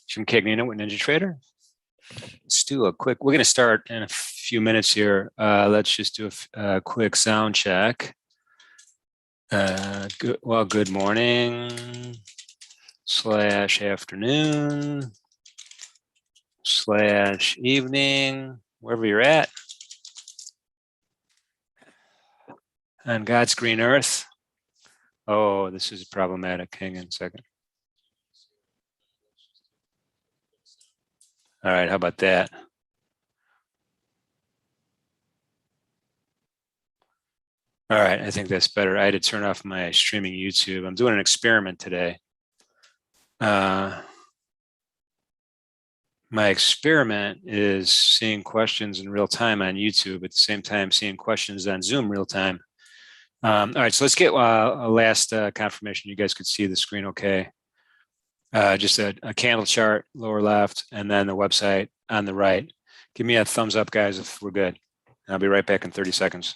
from Cagnina with NinjaTrader. Let's do a quick, we're going to start in a few minutes here. Let's just do a quick sound check. Good morning / afternoon / evening, wherever you're at on God's green earth. Oh, this is problematic. Hang on a second. All right, how about that? All right, I think that's better. I had to turn off my streaming YouTube. I'm doing an experiment today. My experiment is seeing questions in real time on YouTube, at the same time seeing questions on Zoom real time. All right, so let's get a last confirmation. You guys could see the screen okay. Just a candle chart, lower left, and then the website on the right. Give me a thumbs up, guys, if we're good. I'll be right back in 30 seconds.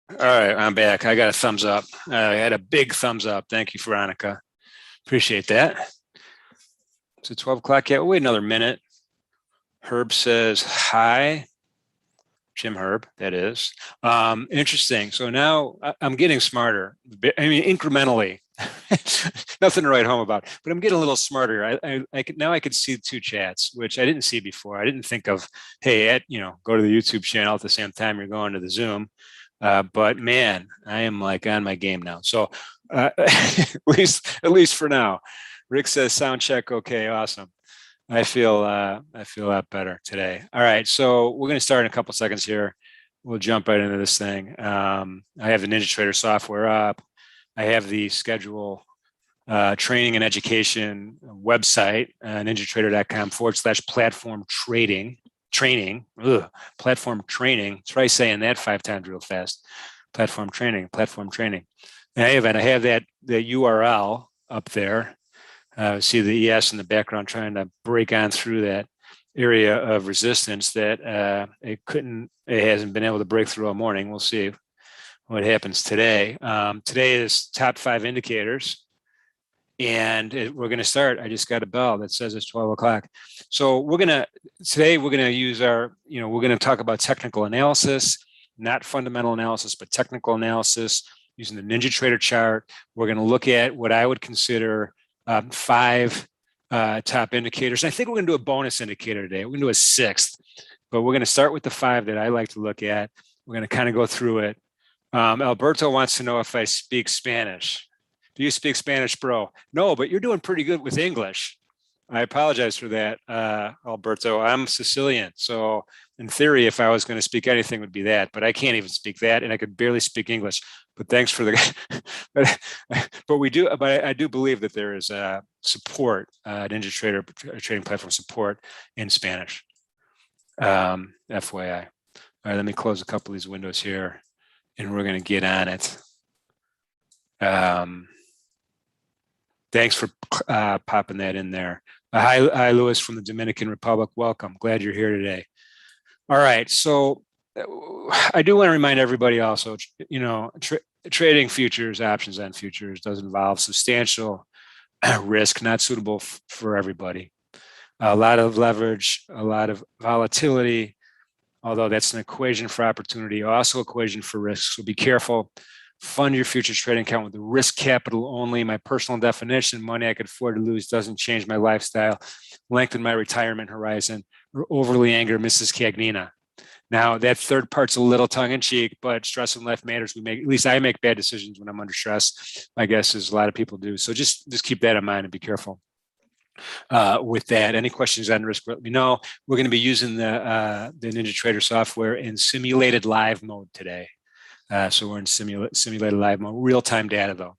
All right, I'm back. I got a thumbs up. I had a big thumbs up. Thank you, Veronica. Appreciate that. Is it 12 o'clock yet? We'll wait another minute. Herb says hi. Jim Herb, that is. Interesting. So now I'm getting smarter. I mean, incrementally. Nothing to write home about, but I'm getting a little smarter. Now I could see two chats, which I didn't see before. I didn't think of, hey, go to the YouTube channel at the same time you're going to the Zoom. But man, I am like on my game now. So at least for now. Rick says sound check okay, awesome. I feel a lot better today. All right, so we're going to start in a couple seconds here. We'll jump right into this thing. I have the NinjaTrader software up. I have the schedule training and education website, ninjatrader.com/platform training. Platform training. Try saying that 5 times real fast. Platform training. And I have that the URL up there. See the ES in the background trying to break on through that area of resistance that it hasn't been able to break through all morning. We'll see what happens today. Today is top 5 indicators. And we're going to start. I just got a bell that says it's 12 o'clock. So today we're going to use we're going to talk about technical analysis, not fundamental analysis, but technical analysis using the NinjaTrader chart. We're going to look at what I would consider 5 top indicators. And I think we're going to do a bonus indicator today. We're going to do a 6th, but we're going to start with the 5 that I like to look at. We're going to kind of go through it. Alberto wants to know if I speak Spanish. Do you speak Spanish, bro? No, but you're doing pretty good with English. I apologize for that, Alberto. I'm Sicilian. So in theory, if I was going to speak anything, it would be that. But I can't even speak that, and I could barely speak English. But thanks for the but I do believe that there is support, NinjaTrader trading platform support in Spanish. FYI. All right, let me close a couple of these windows here, and we're going to get on it. Thanks for popping that in there. Hi, Louis from the Dominican Republic. Welcome. Glad you're here today. All right. So I do want to remind everybody also, trading futures, options on futures does involve substantial risk, not suitable for everybody. A lot of leverage, a lot of volatility, although that's an equation for opportunity, also equation for risk. So be careful. Fund your futures trading account with the risk capital only. My personal definition, money I could afford to lose doesn't change my lifestyle, lengthen my retirement horizon, or overly anger Mrs. Cagnina. Now, that third part's a little tongue-in-cheek, but stress in life matters. At least I make bad decisions when I'm under stress. My guess is a lot of people do. So just keep that in mind and be careful with that. Any questions on risk, let me know. We're going to be using the NinjaTrader software in simulated live mode today. So we're in simulated live mode, real-time data though.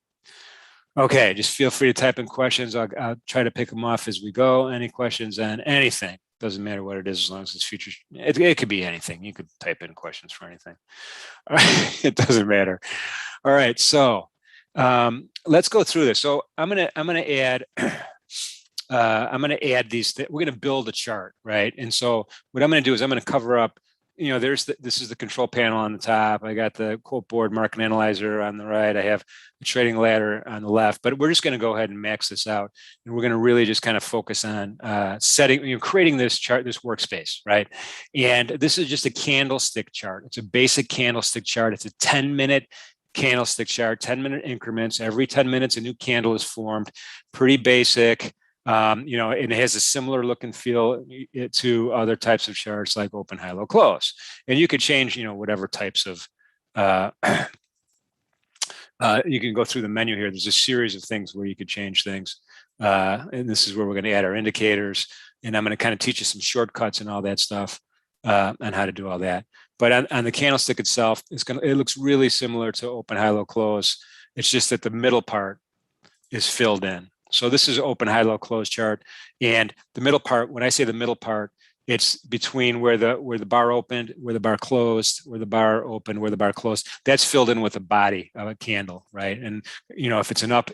Okay, just feel free to type in questions. I'll try to pick them off as we go. Any questions on anything? Doesn't matter what it is as long as it's futures. It could be anything. You could type in questions for anything. All right. It doesn't matter. All right, so let's go through this. So I'm gonna add these. We're gonna build a chart, right? And so what I'm gonna do is I'm gonna cover up. You know, this is the control panel on the top. I got the quote board, market analyzer on the right. I have the trading ladder on the left. But we're just going to go ahead and max this out, and we're going to really just kind of focus on creating this chart, this workspace, right? And this is just a candlestick chart. It's a basic candlestick chart. It's a 10-minute candlestick chart, 10-minute increments. Every 10 minutes, a new candle is formed. Pretty basic. And it has a similar look and feel to other types of charts like open, high, low, close. And you could change, whatever types of, you can go through the menu here. There's a series of things where you could change things. And this is where we're going to add our indicators. And I'm going to kind of teach you some shortcuts and all that stuff on how to do all that. But on the candlestick itself, it looks really similar to open, high, low, close. It's just that the middle part is filled in. So this is open, high, low, close chart. And the middle part, when I say the middle part, it's between where the bar opened, where the bar closed, where the bar opened, where the bar closed. That's filled in with the body of a candle, right? And if it's an up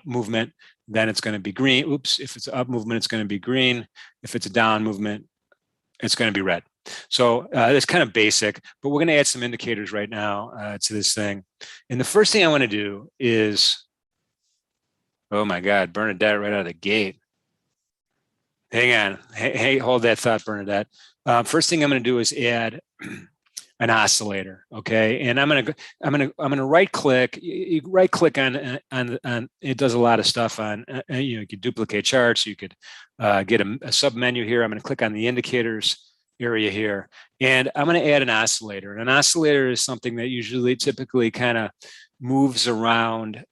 movement, then it's going to be green. Oops, if it's an up movement, it's going to be green. If it's a down movement, it's going to be red. So it's kind of basic, but we're going to add some indicators right now to this thing. And the first thing I want to do is, oh my God, Bernadette right out of the gate. Hang on. Hey, hold that thought, Bernadette. First thing I'm going to do is add an oscillator. Okay, and I'm going to right click. You right click on. It does a lot of stuff on. You could duplicate charts. You could get a sub menu here. I'm going to click on the indicators area here, and I'm going to add an oscillator. And an oscillator is something that typically kind of moves around.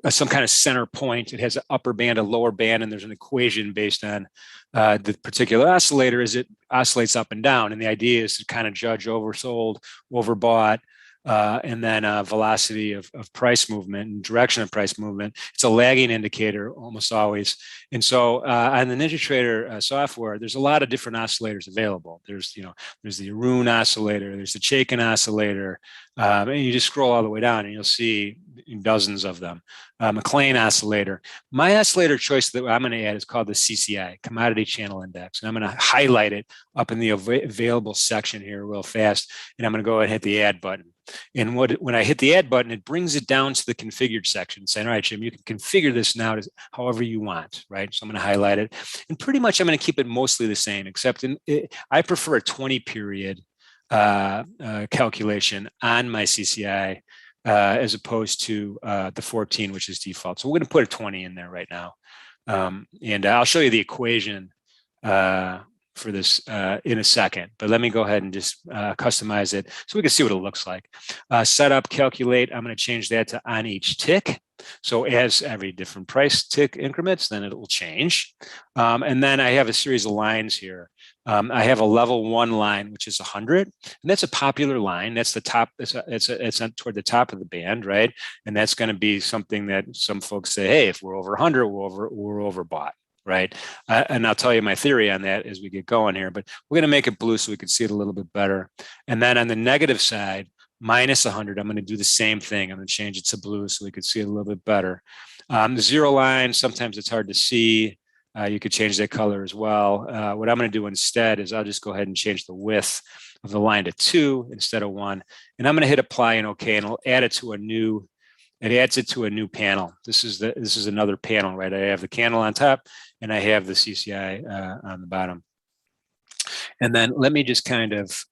Some kind of center point. It has an upper band, a lower band, and there's an equation based on the particular oscillator as it oscillates up and down. And the idea is to kind of judge oversold, overbought, and then velocity of price movement and direction of price movement. It's a lagging indicator almost always. And so on the NinjaTrader software, there's a lot of different oscillators available. There's the Arun oscillator, there's the Chaikin oscillator, and you just scroll all the way down and you'll see dozens of them. McLean oscillator. My oscillator choice that I'm going to add is called the CCI, Commodity Channel Index. And I'm going to highlight it up in the available section here real fast. And I'm going to go ahead and hit the add button. And when I hit the add button, it brings it down to the configured section saying, all right, Jim, you can configure this now to however you want, right? So I'm going to highlight it. And pretty much I'm going to keep it mostly the same, except I prefer a 20 period calculation on my CCI as opposed to the 14, which is default. So we're going to put a 20 in there right now. And I'll show you the equation for this in a second, but let me go ahead and just customize it so we can see what it looks like. Setup, calculate, I'm going to change that to on each tick. So as every different price tick increments, then it will change. And then I have a series of lines here. I have a level 1 line, which is 100, and that's a popular line. That's the top. It's toward the top of the band, right? And that's going to be something that some folks say, hey, if we're over 100, we're overbought, right? And I'll tell you my theory on that as we get going here. But we're going to make it blue so we can see it a little bit better. And then on the negative side, minus 100, I'm going to do the same thing. I'm going to change it to blue so we can see it a little bit better. The zero line, sometimes it's hard to see. You could change that color as well. What I'm going to do instead is I'll just go ahead and change the width of the line to 2 instead of 1. And I'm going to hit apply and OK, and it'll add it to a new. It adds it to a new panel. This is another panel, right? I have the candle on top, and I have the CCI on the bottom. And then let me just kind of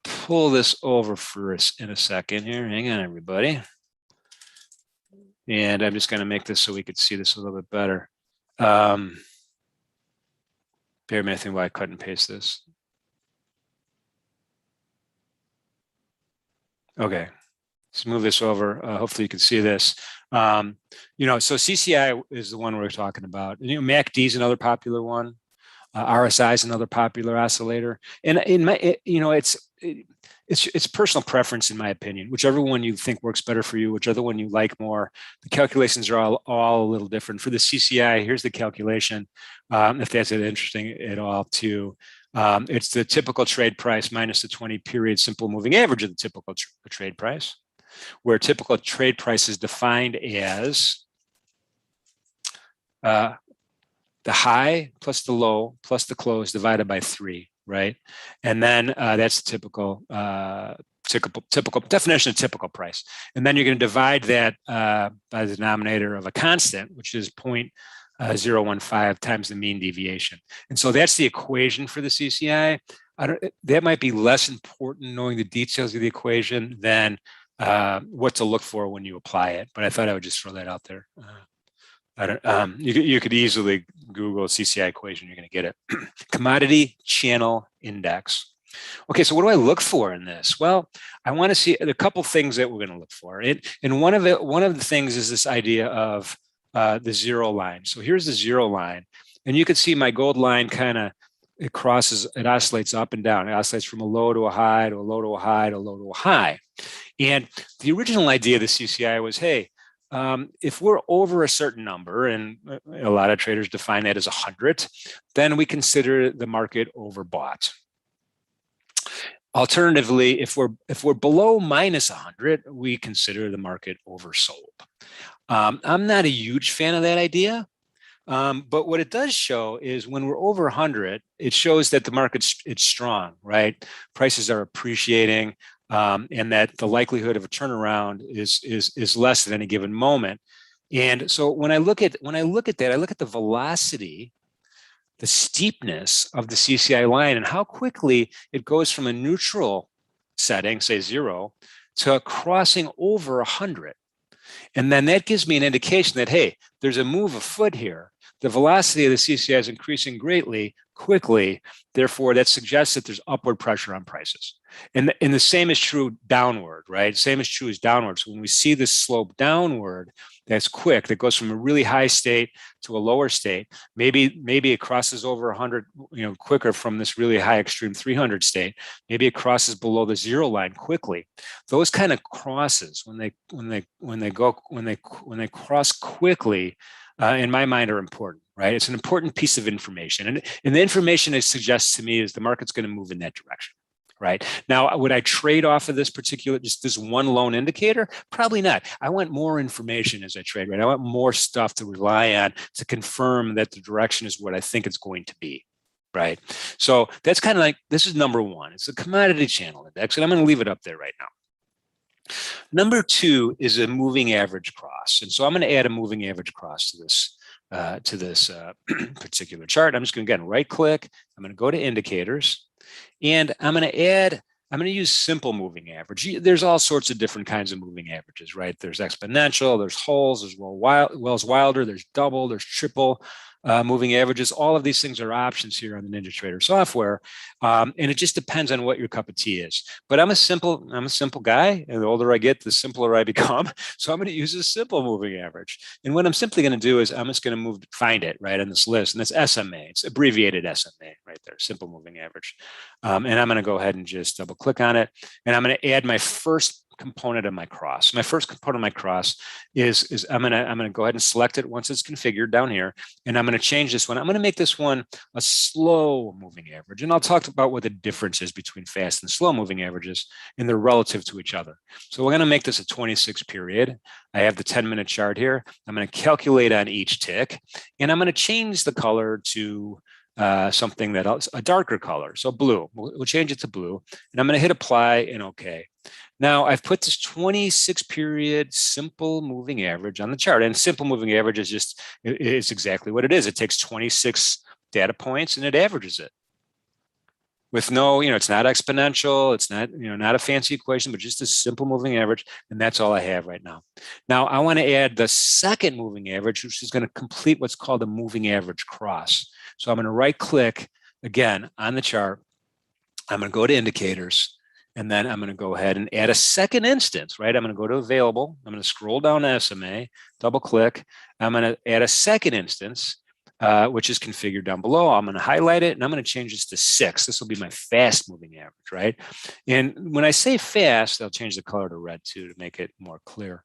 pull this over for us in a second here. Hang on, everybody. And I'm just going to make this so we could see this a little bit better. Bear with me, I think why I cut and paste this. Okay, let's move this over. Hopefully you can see this. So CCI is the one we're talking about. MACD is another popular one. RSI is another popular oscillator, and it's personal preference, in my opinion. Whichever one you think works better for you, whichever one you like more. The calculations are all a little different. For the CCI, here's the calculation, if that's interesting at all too. It's the typical trade price minus the 20-period simple moving average of the typical trade price, where typical trade price is defined as the high plus the low plus the close divided by 3, right? And then that's the typical definition of typical price. And then you're going to divide that by the denominator of a constant, which is 0.015 times the mean deviation. And so that's the equation for the CCI. That might be less important knowing the details of the equation than what to look for when you apply it. But I thought I would just throw that out there. You could easily Google CCI equation, you're going to get it. Commodity Channel Index. Okay, so what do I look for in this? Well, I want to see a couple things that we're going to look for. And one of the things is this idea of the zero line. So here's the zero line, and you can see my gold line it oscillates up and down. It oscillates from a low to a high to a low to a high to a low to a high. And the original idea of the CCI was, hey, if we're over a certain number, and a lot of traders define that as 100, then we consider the market overbought. Alternatively, if we're below minus 100, we consider the market oversold. I'm not a huge fan of that idea, but what it does show is when we're over 100, it shows that the market's strong, right? Prices are appreciating. And that the likelihood of a turnaround is less at any given moment. And so when I look at that, I look at the velocity, the steepness of the CCI line, and how quickly it goes from a neutral setting, say 0, to crossing over 100. And then that gives me an indication that, hey, there's a move afoot here. The velocity of the CCI is increasing quickly. Therefore, that suggests that there's upward pressure on prices. And the same is true downward, right? Same is true as downward. So when we see this slope downward, that's quick, that goes from a really high state to a lower state. Maybe it crosses over 100, quicker from this really high extreme 300 state. Maybe it crosses below the zero line quickly. Those kind of crosses, when they cross quickly, in my mind, are important, right? It's an important piece of information, and the information it suggests to me is the market's going to move in that direction. Right now, would I trade off of just this one lone indicator? Probably not. I want more information as I trade, right? I want more stuff to rely on to confirm that the direction is what I think it's going to be, right? So that's kind of like, this is number one. It's the commodity channel index, and I'm going to leave it up there right now. Number 2 is a moving average cross, and so I'm going to add a moving average cross to this particular chart. I'm just going to again right click. I'm going to go to indicators. And I'm going to use simple moving average. There's all sorts of different kinds of moving averages, right? There's exponential, there's Hulls, there's Wells Wilder, there's double, there's triple moving averages. All of these things are options here on the NinjaTrader software. And it just depends on what your cup of tea is. But I'm a simple guy, and the older I get, the simpler I become. So I'm going to use a simple moving average. And what I'm simply going to do is I'm just going to find it right on this list. And that's SMA. It's abbreviated SMA right there, simple moving average. And I'm going to go ahead and just double click on it. And I'm going to add my first component of my cross. My first component of my cross is I'm gonna go ahead and select it once it's configured down here, and I'm gonna change this one. I'm gonna make this one a slow moving average, and I'll talk about what the difference is between fast and slow moving averages, and they're relative to each other. So we're gonna make this a 26 period. I have the 10-minute chart here. I'm gonna calculate on each tick, and I'm gonna change the color to something that a darker color, so blue. We'll change it to blue, and I'm going to hit apply and OK. Now I've put this 26 period simple moving average on the chart, and simple moving average is exactly what it is. It takes 26 data points and it averages it with no, it's not exponential. It's not, not a fancy equation, but just a simple moving average. And that's all I have right now. Now I want to add the second moving average, which is going to complete what's called a moving average cross. So I'm going to right click again on the chart. I'm going to go to indicators, and then I'm going to go ahead and add a second instance, right? I'm going to go to available. I'm going to scroll down to SMA, double click. I'm going to add a second instance. which is configured down below. I'm going to highlight it and I'm going to change this to 6. This will be my fast moving average, right? And when I say fast, I'll change the color to red too to make it more clear.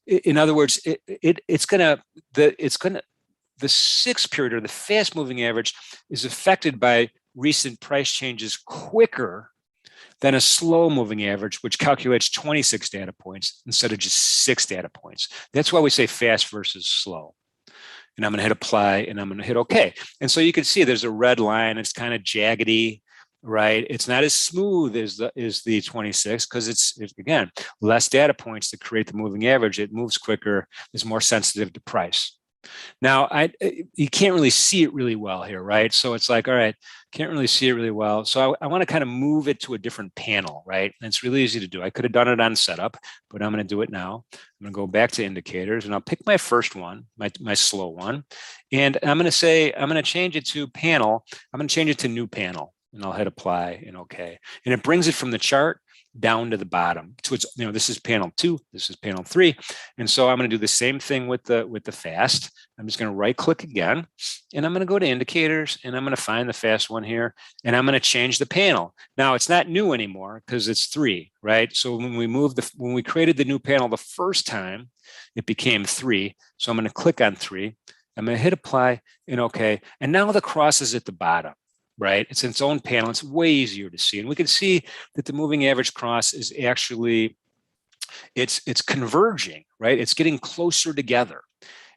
In other words, the 6 period or the fast moving average is affected by recent price changes quicker than a slow moving average, which calculates 26 data points instead of just 6 data points. That's why we say fast versus slow. And I'm going to hit apply and I'm going to hit OK. And so you can see there's a red line. It's kind of jaggedy, right? It's not as smooth as the 26 because it's again, less data points to create the moving average. It moves quicker, is more sensitive to price. Now, you can't really see it really well here, right? So it's like, all right, can't really see it really well. So I want to kind of move it to a different panel, right? And it's really easy to do. I could have done it on setup, but I'm going to do it now. I'm going to go back to indicators and I'll pick my first one, my slow one. And I'm going to say, I'm going to change it to panel. I'm going to change it to new panel and I'll hit apply and OK. And it brings it from the chart down to the bottom. So it's, this is panel 2, this is panel 3. And so I'm going to do the same thing with the fast. I'm just going to right click again and I'm going to go to indicators and I'm going to find the fast one here and I'm going to change the panel. Now it's not new anymore because it's 3, right? So when we created the new panel the first time, it became 3. So I'm going to click on 3. I'm going to hit apply and OK. And now the cross is at the bottom. Right, it's its own panel. It's way easier to see, and we can see that the moving average cross is actually it's converging. Right, it's getting closer together.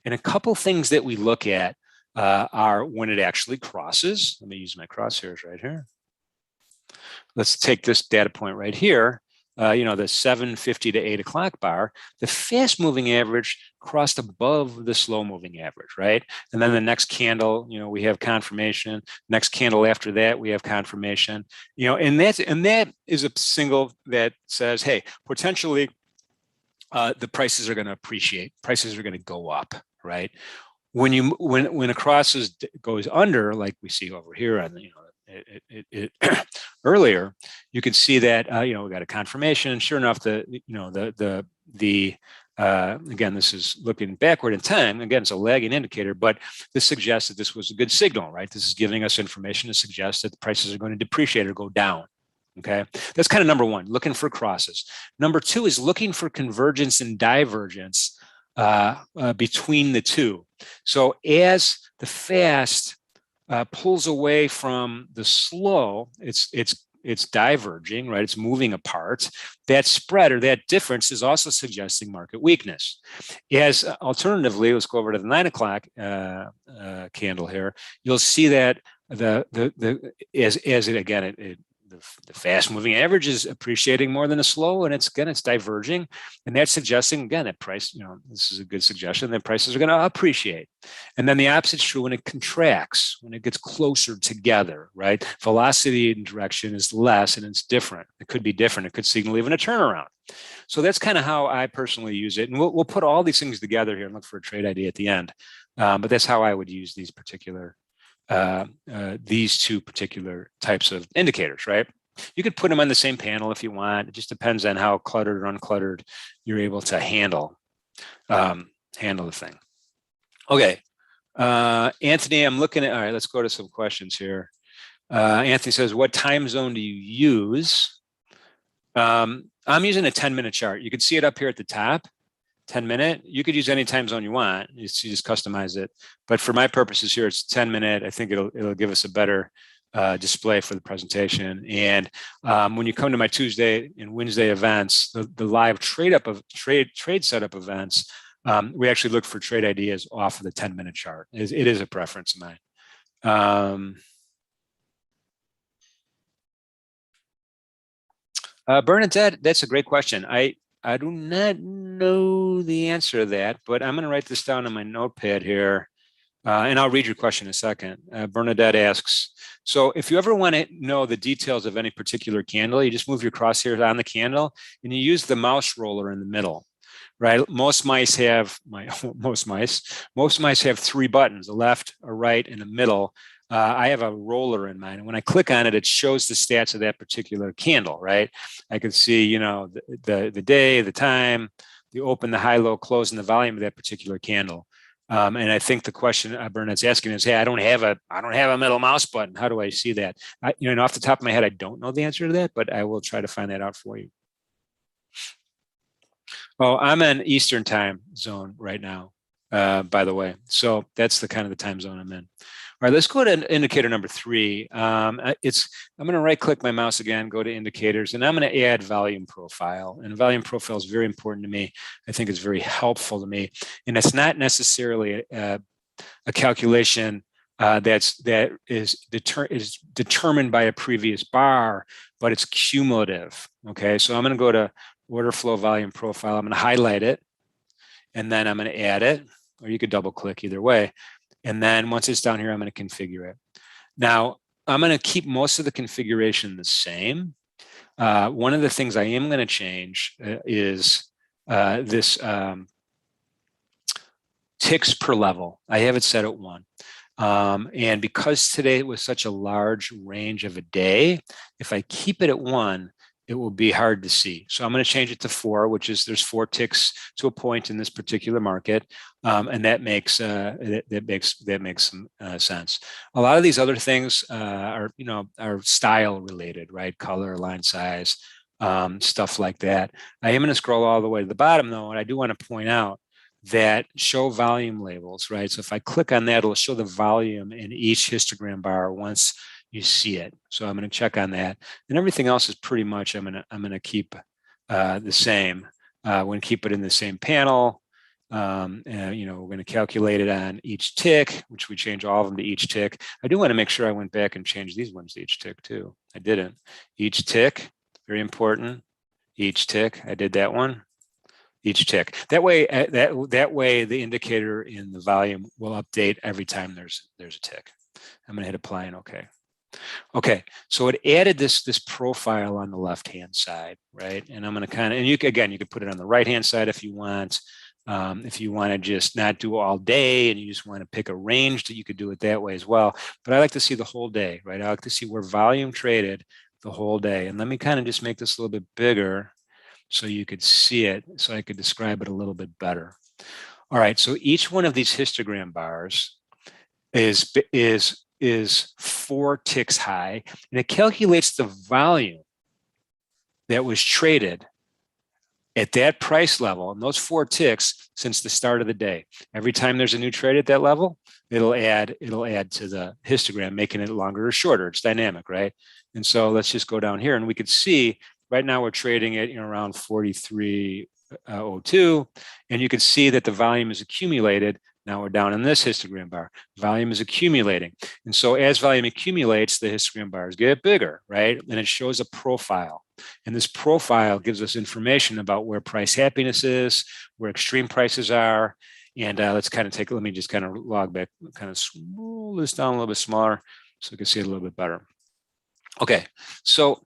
And a couple things that we look at are when it actually crosses. Let me use my crosshairs right here. Let's take this data point right here. The 7:50 to 8 o'clock bar, the fast moving average crossed above the slow moving average, right? And then the next candle, we have confirmation. Next candle after that, we have confirmation. And that is a signal that says, hey, potentially the prices are going to appreciate. Prices are going to go up, right? When a cross goes under, like we see over here on earlier, you can see that we got a confirmation, and sure enough, again, this is looking backward in time. Again, it's a lagging indicator, but this suggests that this was a good signal, right? This is giving us information to suggest that the prices are going to depreciate or go down. Okay, that's kind of number one, looking for crosses. Number 2 is looking for convergence and divergence between the two. So as the fast pulls away from the slow, it's diverging, right? It's moving apart. That spread or that difference is also suggesting market weakness. As alternatively, let's go over to the 9 o'clock candle here. You'll see that the fast moving average is appreciating more than the slow, and it's diverging, and that's suggesting again that price, this is a good suggestion that prices are going to appreciate. And then the opposite is true when it contracts, when it gets closer together, right? Velocity and direction is less, and it's different. It could be different. It could signal even a turnaround. So that's kind of how I personally use it, and we'll put all these things together here and look for a trade idea at the end. But that's how I would use these two particular types of indicators, right? You could put them on the same panel if you want. It just depends on how cluttered or uncluttered you're able to handle the thing. Okay, Anthony, I'm looking at. All right, let's go to some questions here. Anthony says, "What time zone do you use?" I'm using a 10-minute chart. You can see it up here at the top. 10-minute. You could use any time zone you want. You just customize it. But for my purposes here, it's 10-minute. I think it'll give us a better display for the presentation. And when you come to my Tuesday and Wednesday events, the live trade setup events, we actually look for trade ideas off of the 10-minute chart. It is a preference of mine. Bernadette, that's a great question. I do not know the answer to that, but I'm going to write this down on my notepad here, and I'll read your question in a second. Bernadette asks, so if you ever want to know the details of any particular candle, you just move your crosshairs on the candle, and you use the mouse roller in the middle, right? Most mice have 3 buttons, a left, a right, and a middle. I have a roller in mine, and when I click on it, it shows the stats of that particular candle, right? I can see, the day, the time, the open, the high, low, close, and the volume of that particular candle. And I think the question Bernard's asking is, hey, I don't have a middle mouse button. How do I see that? Off the top of my head, I don't know the answer to that, but I will try to find that out for you. Oh, I'm in Eastern time zone right now, by the way. So that's the kind of the time zone I'm in. All right, let's go to indicator number 3. I'm going to right click my mouse again, go to indicators, and I'm going to add volume profile. And volume profile is very important to me. I think it's very helpful to me. And it's not necessarily a calculation that is determined by a previous bar, but it's cumulative. Okay, so I'm going to go to order flow volume profile. I'm going to highlight it, and then I'm going to add it, or you could double click either way. And then once it's down here, I'm going to configure it. Now, I'm going to keep most of the configuration the same. One of the things I am going to change is this ticks per level. I have it set at 1. And because today was such a large range of a day, if I keep it at 1, it will be hard to see. So I'm going to change it to 4, which is there's 4 ticks to a point in this particular market, and that makes some sense. A lot of these other things are style related, right? Color, line size, stuff like that. I am going to scroll all the way to the bottom though, and I do want to point out that show volume labels, right? So if I click on that, it'll show the volume in each histogram bar once you see it. So I'm going to check on that, and everything else is pretty much I'm going to keep the same. We're going to keep it in the same panel. We're going to calculate it on each tick, which we change all of them to each tick. I do want to make sure I went back and changed these ones to each tick too. I didn't. Each tick, very important. Each tick, I did that one. Each tick. That way, that way, the indicator in the volume will update every time there's a tick. I'm going to hit apply and OK. Okay, so it added this profile on the left-hand side, right? And I'm going to and you could put it on the right-hand side if you want. If you want to just not do all day and you just want to pick a range, that you could do it that way as well. But I like to see the whole day, right? I like to see where volume traded the whole day. And let me kind of just make this a little bit bigger so you could see it, so I could describe it a little bit better. All right, so each one of these histogram bars is 4 ticks high, and it calculates the volume that was traded at that price level, and those 4 ticks since the start of the day. Every time there's a new trade at that level, it'll add to the histogram, making it longer or shorter. It's dynamic, right? And so let's just go down here, and we could see right now we're trading at around 43.02, and you can see that the volume is accumulated. Now we're down in this histogram bar. Volume is accumulating. And so as volume accumulates, the histogram bars get bigger, right? And it shows a profile. And this profile gives us information about where price happiness is, where extreme prices are. And let me just kind of log back, kind of scroll this down a little bit smaller so we can see it a little bit better. Okay, so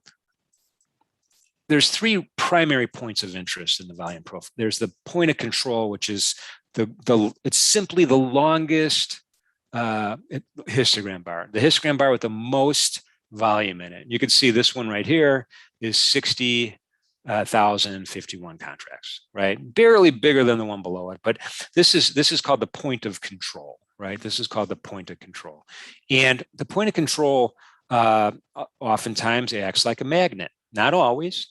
there's 3 primary points of interest in the volume profile. There's the point of control, which is it's simply the longest histogram bar, the histogram bar with the most volume in it. You can see this one right here is 60,051 contracts, right? Barely bigger than the one below it, but this is called the point of control, right? This is called the point of control, and the point of control oftentimes acts like a magnet. Not always,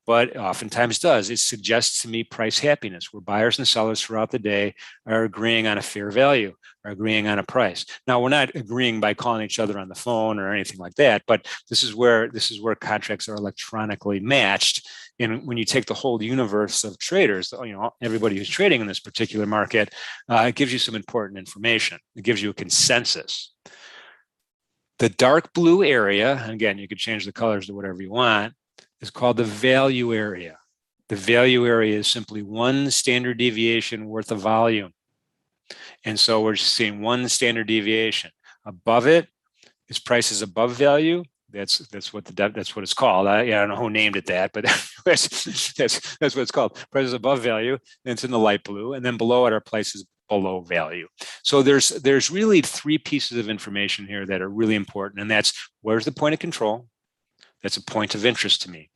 but oftentimes does. It suggests to me price happiness, where buyers and sellers throughout the day are agreeing on a fair value, or agreeing on a price. Now, we're not agreeing by calling each other on the phone or anything like that, but this is where contracts are electronically matched. And when you take the whole universe of traders, everybody who's trading in this particular market, it gives you some important information. It gives you a consensus. The dark blue area, and again, you could change the colors to whatever you want, is called the value area. The value area is simply 1 standard deviation worth of volume. And so we're just seeing 1 standard deviation. Above it is prices above value. That's what it's called. I don't know who named it that, but that's what it's called. Prices above value, and it's in the light blue. And then below it are prices below value. So there's really 3 pieces of information here that are really important, and that's where's the point of control. That's a point of interest to me.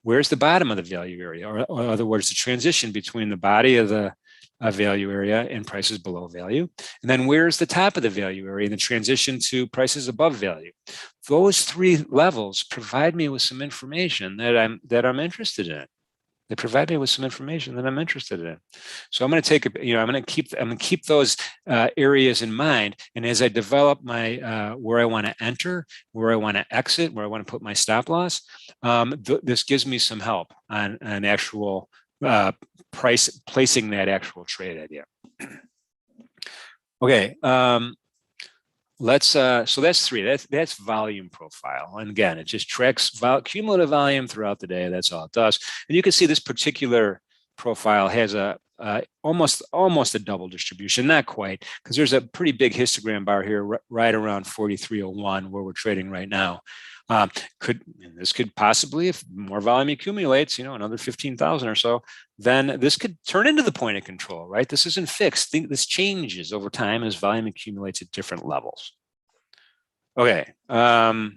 Where's the bottom of the value area, or in other words, the transition between the body of the value area and prices below value. And then where's the top of the value area and the transition to prices above value. Those three levels provide me with some information that I'm interested in. They provide me with some information that I'm interested in. So I'm going to take I'm going to keep those areas in mind. And as I develop my where I want to enter, where I want to exit, where I want to put my stop loss, this gives me some help on actual placing that actual trade idea. Okay. So that's three. That's volume profile, and again, it just tracks cumulative volume throughout the day. That's all it does. And you can see this particular profile has a almost a double distribution, not quite, because there's a pretty big histogram bar here right around 4301 where we're trading right now. This could possibly, if more volume accumulates, another 15,000 or so, then this could turn into the point of control, right? This isn't fixed. This changes over time as volume accumulates at different levels. Okay. All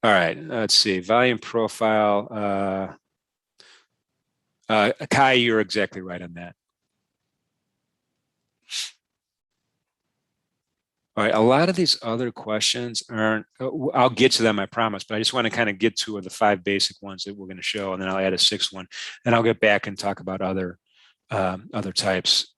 right, let's see, volume profile. Kai, you're exactly right on that. All right, a lot of these other questions aren't, I'll get to them, I promise, but I just want to kind of get to the 5 basic ones that we're going to show, and then I'll add a 6th one, and I'll get back and talk about other types.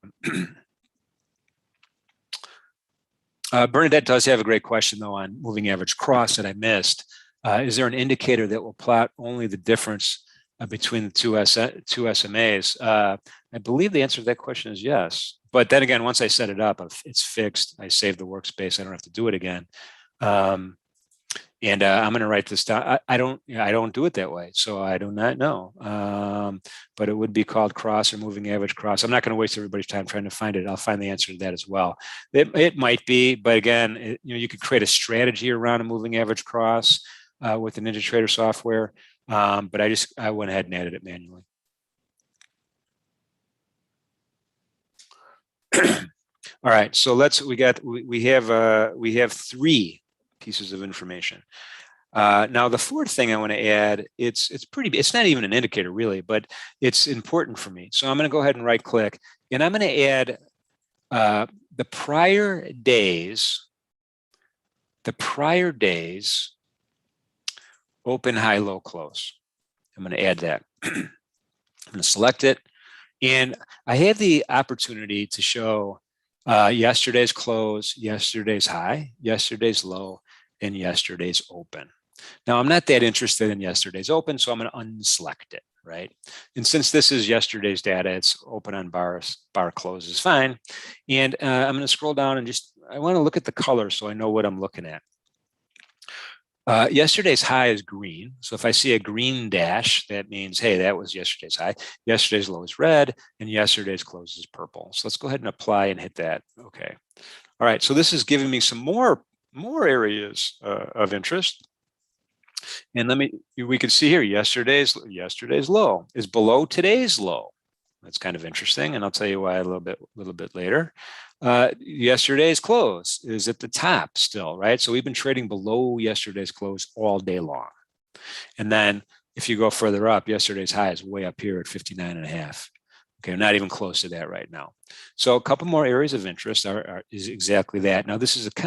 Bernadette does have a great question, though, on moving average cross that I missed. Is there an indicator that will plot only the difference between the two SMAs? I believe the answer to that question is yes. But then again, once I set it up, it's fixed. I save the workspace. I don't have to do it again. I'm going to write this down. I don't do it that way, so I do not know. But it would be called cross or moving average cross. I'm not going to waste everybody's time trying to find it. I'll find the answer to that as well. It might be, but again, you could create a strategy around a moving average cross with the NinjaTrader software. But I went ahead and added it manually. All right, so we have 3 pieces of information. Now the 4th thing I want to add, it's not even an indicator really, but it's important for me. So I'm going to go ahead and right click, and I'm going to add the prior days open, high, low, close. I'm going to add that. I'm going to select it, and I have the opportunity to show yesterday's close, yesterday's high, yesterday's low, and yesterday's open. Now, I'm not that interested in yesterday's open, so I'm going to unselect it, right? And since this is yesterday's data, it's open on bar close is fine. And I'm going to scroll down and I want to look at the color so I know what I'm looking at. Yesterday's high is green. So if I see a green dash, that means, hey, that was yesterday's high. Yesterday's low is red, and yesterday's close is purple. So let's go ahead and apply and hit that. Okay. All right. So this is giving me some more areas of interest. And we can see here, yesterday's low is below today's low. That's kind of interesting, and I'll tell you why a little bit later. Yesterday's close is at the top still, right? So we've been trading below yesterday's close all day long. And then if you go further up, yesterday's high is way up here at 59.5. Okay, not even close to that right now. So a couple more areas of interest is exactly that. Now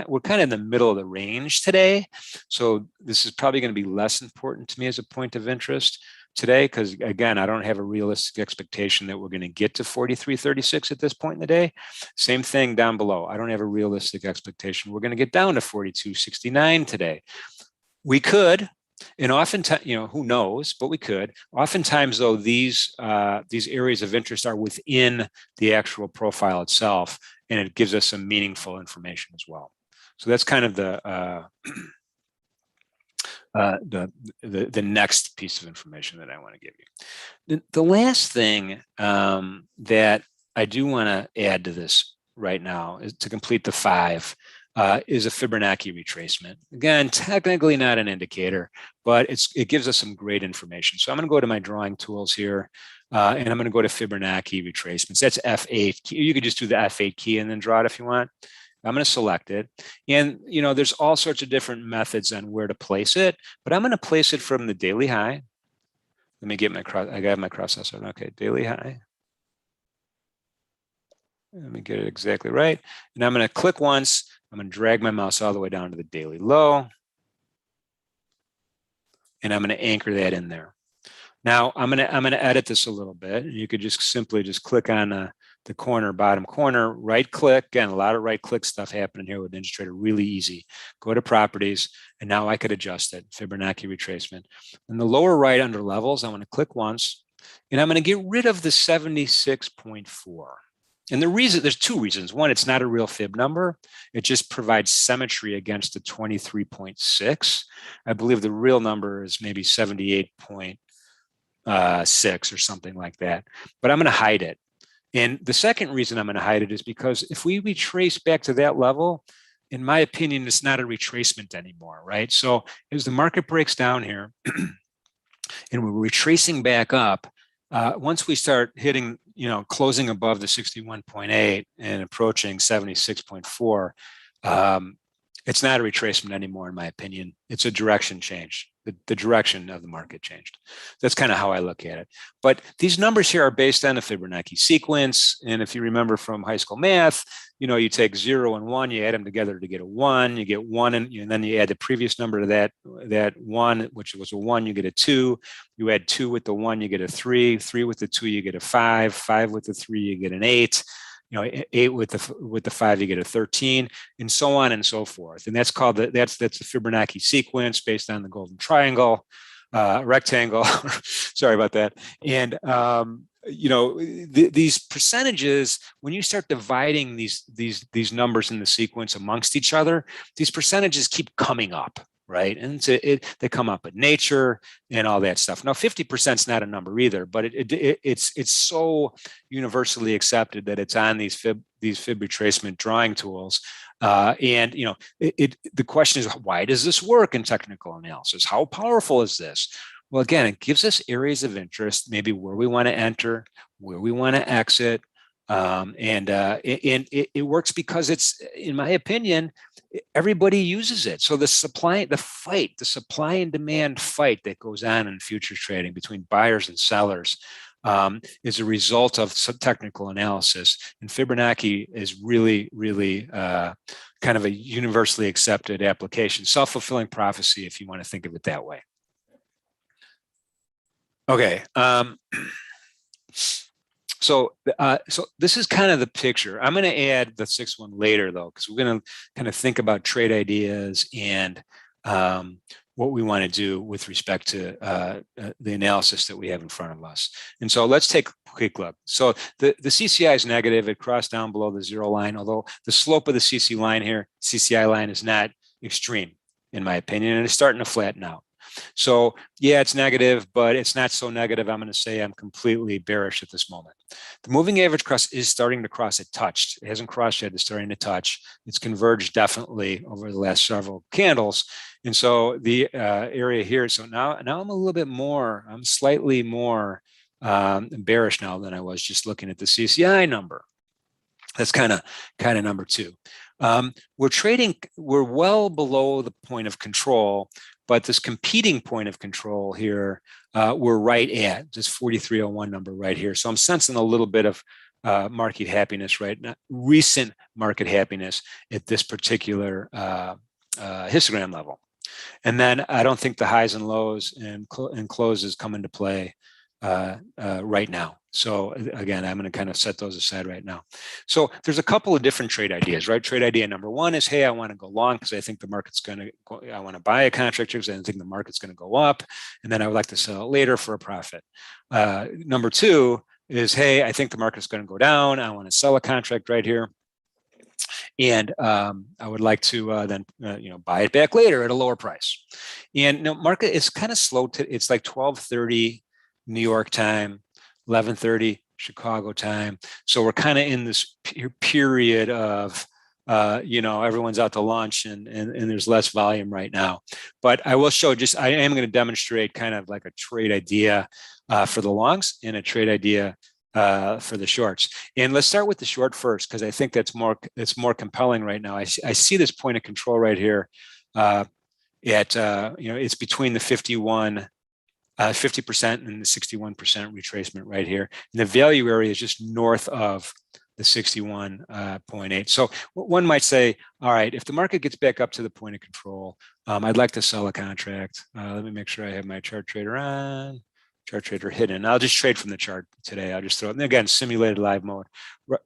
we're kind of in the middle of the range today. So this is probably going to be less important to me as a point of interest today, because again, I don't have a realistic expectation that we're going to get to 43.36 at this point in the day. Same thing down below. I don't have a realistic expectation we're going to get down to 42.69 today. We could, and oftentimes, who knows, but we could. Oftentimes, though, these areas of interest are within the actual profile itself, and it gives us some meaningful information as well. So that's kind of the next piece of information that I want to give you. The last thing that I do want to add to this right now is to complete the 5 is a Fibonacci retracement. Again, technically not an indicator, but it gives us some great information. So I'm going to go to my drawing tools here, and I'm going to go to Fibonacci retracements. That's F8. You could just do the F8 key and then draw it if you want. I'm going to select it. And, there's all sorts of different methods on where to place it, but I'm going to place it from the daily high Let me get my I got my cross oscillator. Okay, daily high. Let me get it exactly right. And I'm going to click once. I'm going to drag my mouse all the way down to the daily low. And I'm going to anchor that in there. Now I'm going to edit this a little bit. You could just simply just click on the corner, bottom corner, right click. Again, a lot of right click stuff happening here with NinjaTrader, really easy. Go to properties, and now I could adjust it, Fibonacci retracement. In the lower right under levels, I'm going to click once, and I'm going to get rid of the 76.4. And the reason, there's two reasons. One, it's not a real fib number. It just provides symmetry against the 23.6. I believe the real number is maybe 78.6 or something like that. But I'm going to hide it. And the second reason I'm going to hide it is because if we retrace back to that level, in my opinion, it's not a retracement anymore, right? So as the market breaks down here and we're retracing back up, once we start hitting, closing above the 61.8 and approaching 76.4, it's not a retracement anymore, in my opinion. It's a direction change. The direction of the market changed. That's kind of how I look at it. But these numbers here are based on a Fibonacci sequence. And if you remember from high school math, you take 0 and 1, you add them together to get a 1. You get 1, and then you add the previous number to that 1, which was a 1, you get a 2. You add 2 with the 1, you get a 3. 3 with the 2, you get a 5. 5 with the 3, you get an 8. 8 with the 5, you get a 13, and so on and so forth. And that's called that's the Fibonacci sequence based on the golden triangle, rectangle. Sorry about that. And these percentages, when you start dividing these numbers in the sequence amongst each other, these percentages keep coming up. Right, and they come up at nature and all that stuff. Now, 50% is not a number either, but it's so universally accepted that it's on these fib retracement drawing tools. And the question is, why does this work in technical analysis? How powerful is this? Well, again, it gives us areas of interest, maybe where we want to enter, where we want to exit. And it works because it's, in my opinion, everybody uses it. So the supply and demand fight that goes on in futures trading between buyers and sellers is a result of some technical analysis. And Fibonacci is really, really kind of a universally accepted application, self-fulfilling prophecy, if you want to think of it that way. Okay. So this is kind of the picture. I'm going to add the 6th one later, though, because we're going to kind of think about trade ideas and what we want to do with respect to the analysis that we have in front of us. And so let's take a quick look. So the CCI is negative. It crossed down below the 0 line, although the slope of the CCI line is not extreme, in my opinion, and it's starting to flatten out. So yeah, it's negative, but it's not so negative. I'm going to say I'm completely bearish at this moment. The moving average cross is starting to cross. It touched. It hasn't crossed yet. It's starting to touch. It's converged definitely over the last several candles. And so the area here. So now I'm a little bit more. I'm slightly more bearish now than I was just looking at the CCI number. That's kind of number 2. We're well below the point of control, but this competing point of control here, we're right at this 4301 number right here. So I'm sensing a little bit of market happiness right now, recent market happiness at this particular histogram level. And then I don't think the highs and lows and closes come into play right now. So again, I'm going to kind of set those aside right now. So there's a couple of different trade ideas, right? Trade idea number 1 is, hey, I want to go long because I think the market's going to go, I want to buy a contract because I think the market's going to go up, and then I would like to sell it later for a profit. Number 2 is, hey, I think the market's going to go down. I want to sell a contract right here, and I would like to then buy it back later at a lower price. And market is kind of slow. It's like 12:30 New York time, 11:30 Chicago time. So we're kind of in this period of, everyone's out to lunch and there's less volume right now. But I will show I am going to demonstrate kind of like a trade idea for the longs and a trade idea for the shorts. And let's start with the short first, because I think it's more compelling right now. I see this point of control right here it's between the 51 50% and the 61% retracement right here. And the value area is just north of the 61.8. So one might say, all right, if the market gets back up to the point of control, I'd like to sell a contract. Let me make sure I have my chart trader on. Chart trader hidden. I'll just trade from the chart today. I'll just throw it. And again, simulated live mode.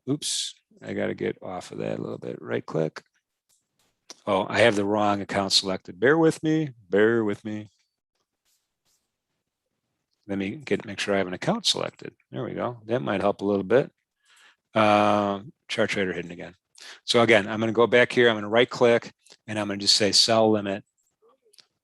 Oops, I got to get off of that a little bit. Right click. Oh, I have the wrong account selected. Bear with me. Bear with me. Let me make sure I have an account selected. There we go. That might help a little bit. Chart trader hidden again. So again, I'm going to go back here. I'm going to right click and I'm going to just say sell limit.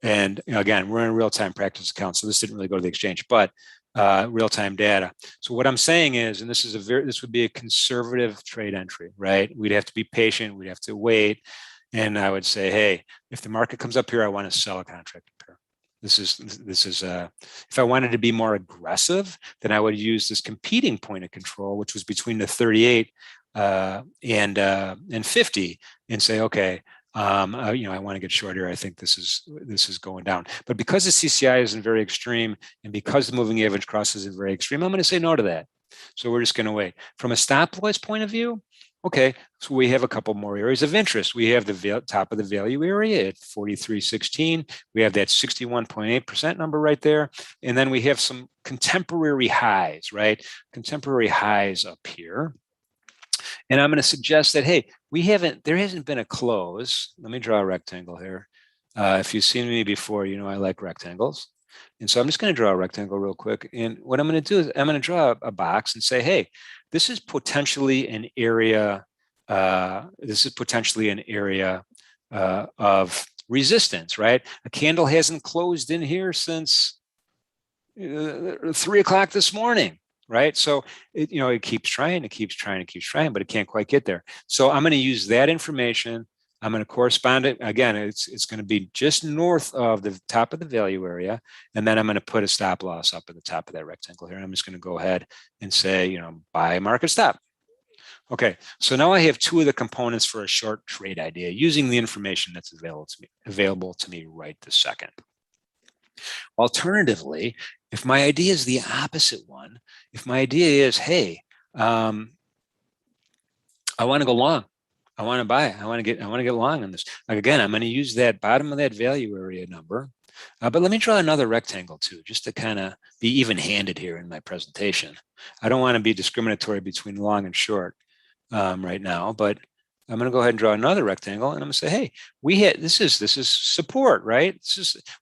And again, we're in a real-time practice account, so this didn't really go to the exchange, but real-time data. So what I'm saying is, and this would be a conservative trade entry, right? We'd have to be patient. We'd have to wait. And I would say, hey, if the market comes up here, I want to sell a contract pair. This is if I wanted to be more aggressive, then I would use this competing point of control, which was between the 38 and 50, and say, okay, I want to get short here. I think this is going down. But because the CCI isn't very extreme, and because the moving average crosses is very extreme, I'm going to say no to that. So we're just going to wait. From a stop loss point of view, okay, so we have a couple more areas of interest. We have the top of the value area at 43.16. We have that 61.8% number right there. And then we have some contemporary highs, right? Contemporary highs up here. And I'm going to suggest that, hey, there hasn't been a close. Let me draw a rectangle here. If you've seen me before, you know I like rectangles. And so I'm just going to draw a rectangle real quick. And what I'm going to do is I'm going to draw a box and say, hey, this is potentially an area. Of resistance, right? A candle hasn't closed in here since 3 o'clock this morning. Right. So, it keeps trying, but it can't quite get there. So I'm going to use that information. I'm going to correspond it. Again, it's going to be just north of the top of the value area. And then I'm going to put a stop loss up at the top of that rectangle here. I'm just going to go ahead and say, buy market stop. Okay. So now I have two of the components for a short trade idea using the information that's available to me right this second. Alternatively, if my idea is the opposite one, if my idea is, hey, I want to go long, I want to buy, I want to get long on this. Like again, I'm going to use that bottom of that value area number. But let me draw another rectangle too, just to kind of be even-handed here in my presentation. I don't want to be discriminatory between long and short right now, but I'm going to go ahead and draw another rectangle, and I'm going to say, hey, this is support, right?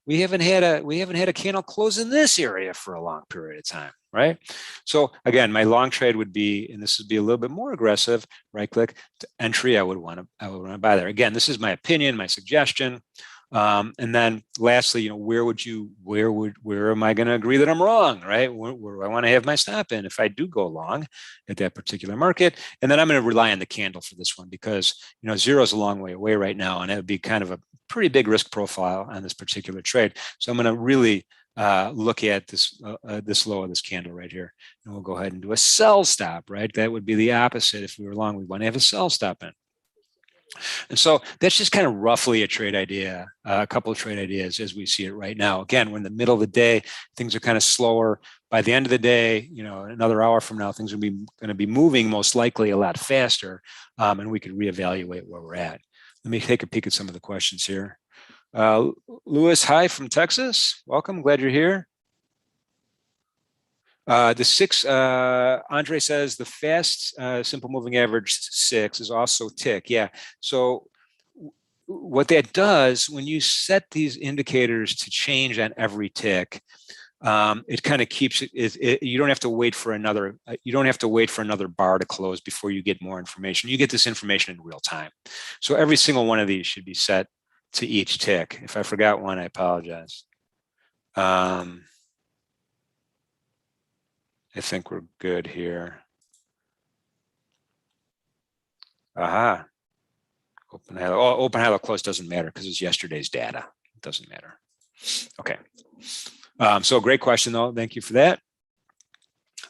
We haven't had a candle close in this area for a long period of time, right? So again, my long trade would be, and this would be a little bit more aggressive. Right click to entry. I would want to buy there. Again, this is my opinion, my suggestion. And then lastly, where am I going to agree that I'm wrong, right? Where do I want to have my stop in if I do go long at that particular market? And then I'm going to rely on the candle for this one because, 0 is a long way away right now. And it would be kind of a pretty big risk profile on this particular trade. So I'm going to really look at this low of this candle right here. And we'll go ahead and do a sell stop, right? That would be the opposite. If we were long, we want to have a sell stop in. And so that's just kind of roughly a trade idea, a couple of trade ideas as we see it right now. Again, we're in the middle of the day. Things are kind of slower. By the end of the day, another hour from now, things are going to be moving most likely a lot faster, and we could reevaluate where we're at. Let me take a peek at some of the questions here. Louis, hi from Texas. Welcome. Glad you're here. Andre says the fast simple moving average 6 is also tick. Yeah. So what that does when you set these indicators to change on every tick, it kind of keeps it. You don't have to wait for another. You don't have to wait for another bar to close before you get more information. You get this information in real time. So every single one of these should be set to each tick. If I forgot one, I apologize. I think we're good here. Aha. Open high, close doesn't matter because it's yesterday's data. It doesn't matter. Okay. So great question though. Thank you for that.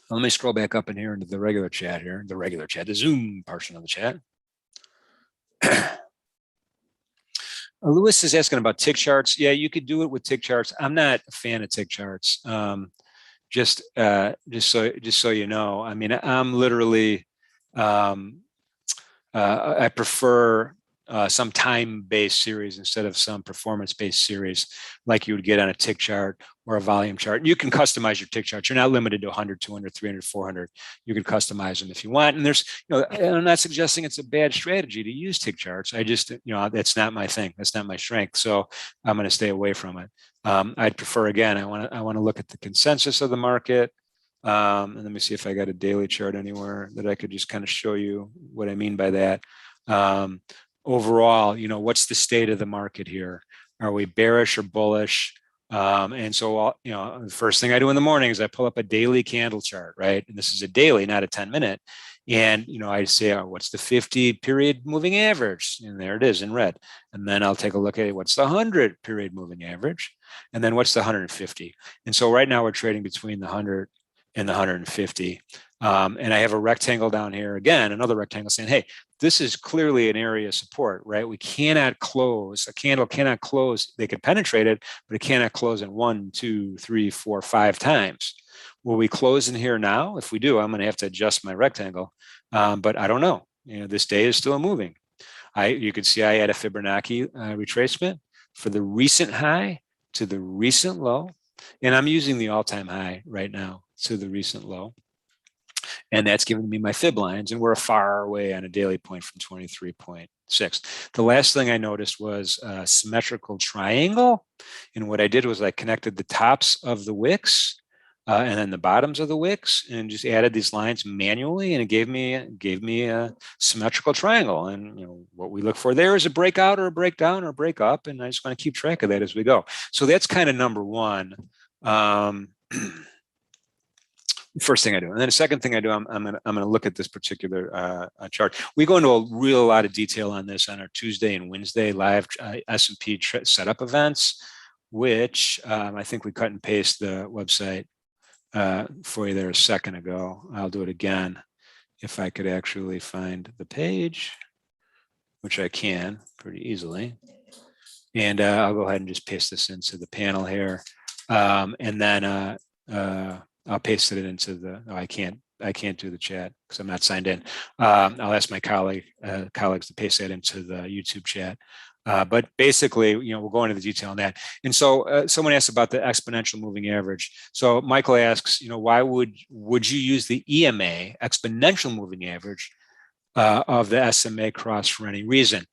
Let me scroll back up in here into the regular chat here. The Zoom portion of the chat. Lewis is asking about tick charts. Yeah, you could do it with tick charts. I'm not a fan of tick charts. Just so you know, I mean, I'm literally, I prefer some time-based series instead of some performance-based series like you would get on a tick chart or a volume chart. You can customize your tick charts. You're not limited to 100, 200, 300, 400. You can customize them if you want. And there's, I'm not suggesting it's a bad strategy to use tick charts. I just, that's not my thing. That's not my strength. So I'm going to stay away from it. I'd prefer, again, I want to look at the consensus of the market. And let me see if I got a daily chart anywhere that I could just kind of show you what I mean by that. Overall, what's the state of the market here? Are we bearish or bullish? And so, the first thing I do in the morning is I pull up a daily candle chart, right? And this is a daily, not a 10-minute. And, I say, what's the 50 period moving average? And there it is in red. And then I'll take a look at what's the 100 period moving average. And then what's the 150? And so right now we're trading between the 100 and the 150. And I have a rectangle down here, again, another rectangle saying, hey, this is clearly an area of support, right? We cannot close, a candle cannot close. They could penetrate it, but it cannot close in 1, 2, 3, 4, 5 times. Will we close in here now? If we do, I'm going to have to adjust my rectangle. But I don't know. This day is still moving. You can see I had a Fibonacci retracement for the recent high to the recent low. And I'm using the all-time high right now to the recent low. And that's giving me my fib lines. And we're far away on a daily point from 23.6. The last thing I noticed was a symmetrical triangle. And what I did was I connected the tops of the wicks and then the bottoms of the wicks and just added these lines manually. And it gave me a symmetrical triangle. And what we look for there is a breakout or a breakdown or a break up. And I just want to keep track of that as we go. So that's kind of number one. First thing I do, and then the second thing I do, I'm gonna look at this particular chart. We go into a real lot of detail on this on our Tuesday and Wednesday live S&P setup events, which I think we cut and paste the website for you there a second ago. I'll do it again if I could actually find the page, which I can pretty easily, and I'll go ahead and just paste this into the panel here, and then. I'll paste it into the. I can't do the chat because I'm not signed in. I'll ask my colleagues to paste that into the YouTube chat. But basically, we'll go into the detail on that. And so, someone asked about the exponential moving average. So Michael asks, why would you use the EMA exponential moving average of the SMA cross for any reason?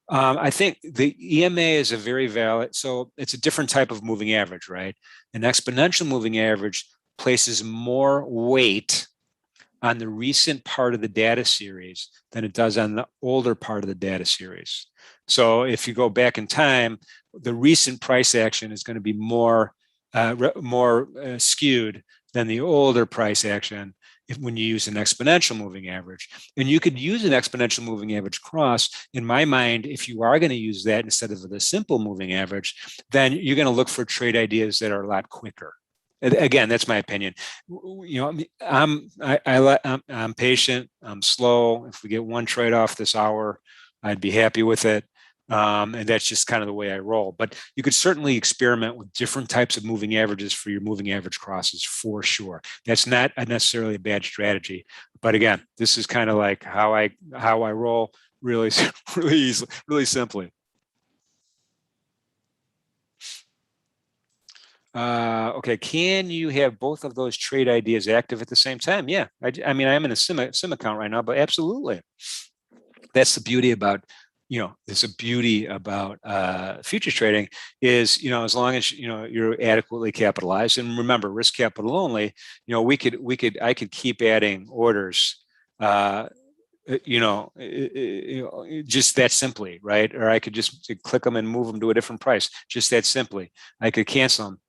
I think the EMA is a very valid. So it's a different type of moving average, right? An exponential moving average places more weight on the recent part of the data series than it does on the older part of the data series. So if you go back in time, the recent price action is going to be more skewed than the older price action when you use an exponential moving average. And you could use an exponential moving average cross. In my mind, if you are going to use that instead of the simple moving average, then you're going to look for trade ideas that are a lot quicker. Again, that's my opinion. I'm patient. I'm slow. If we get one trade off this hour, I'd be happy with it. And that's just kind of the way I roll. But you could certainly experiment with different types of moving averages for your moving average crosses for sure. That's not necessarily a bad strategy. But again, this is kind of like how I roll really easily, really simply. Okay, can you have both of those trade ideas active at the same time? Yeah, I mean, I'm in a sim account right now, but absolutely. That's the beauty about, there's a beauty about futures trading is, as long as, you're adequately capitalized, and remember, risk capital only, I could keep adding orders, just that simply, right? Or I could just click them and move them to a different price, just that simply. I could cancel them.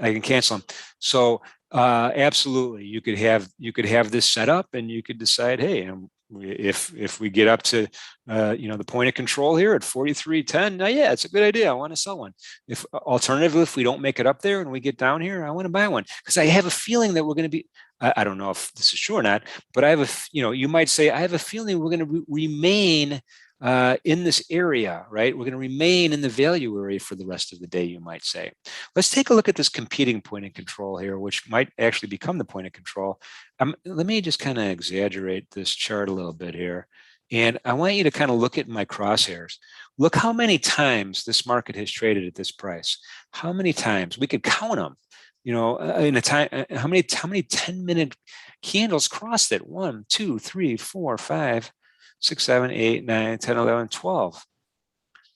I can cancel them. So absolutely, you could have this set up, and you could decide, hey, if we get up to the point of control here at 43.10. Now, yeah, it's a good idea. I want to sell one. If alternatively, if we don't make it up there and we get down here, I want to buy one because I have a feeling that we're going to be. I don't know if this is true or not, but I have you might say I have a feeling we're going to remain in this area, right? We're going to remain in the value area for the rest of the day, you might say. Let's take a look at this competing point of control here, which might actually become the point of control. Let me just kind of exaggerate this chart a little bit here. And I want you to kind of look at my crosshairs. Look how many times this market has traded at this price. How many times? We could count them. In a time, how many 10-minute candles crossed it? 1, 2, 3, 4, 5, 6, 7, 8, 9, 10, 11, 12.